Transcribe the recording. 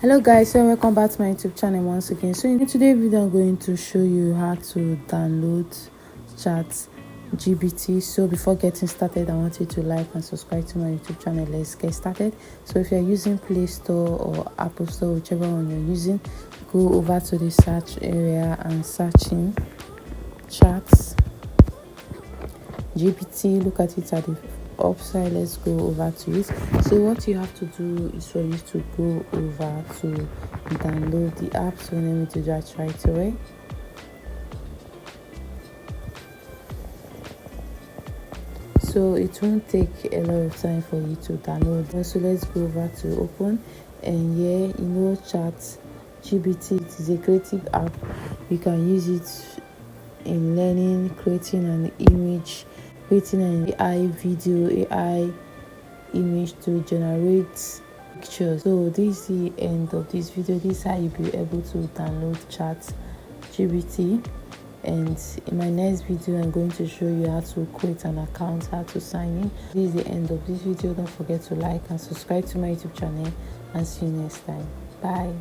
Hello guys, so welcome back to my YouTube channel once again. So in today's video I'm going to show you how to download ChatGPT. So before getting started, I want you to like and subscribe to my YouTube channel. Let's get started. So if you're using Play Store or Apple Store, whichever one you're using, go over to the search area and search in ChatGPT. Look at it at the upside. Let's go over to it. So what you have to do is for you to go over to download the app. So let me do that right away. So it won't take a lot of time for you to download. So let's go over to open, and here ChatGPT, it is a creative app. You can use it in learning, creating an image, creating an AI video, AI image to generate pictures. So this is the end of this video. This is how you'll be able to download ChatGPT, and in my next video I'm going to show you how to create an account, how to sign in. This is the end of this video. Don't forget to like and subscribe to my YouTube channel, and see you next time. Bye.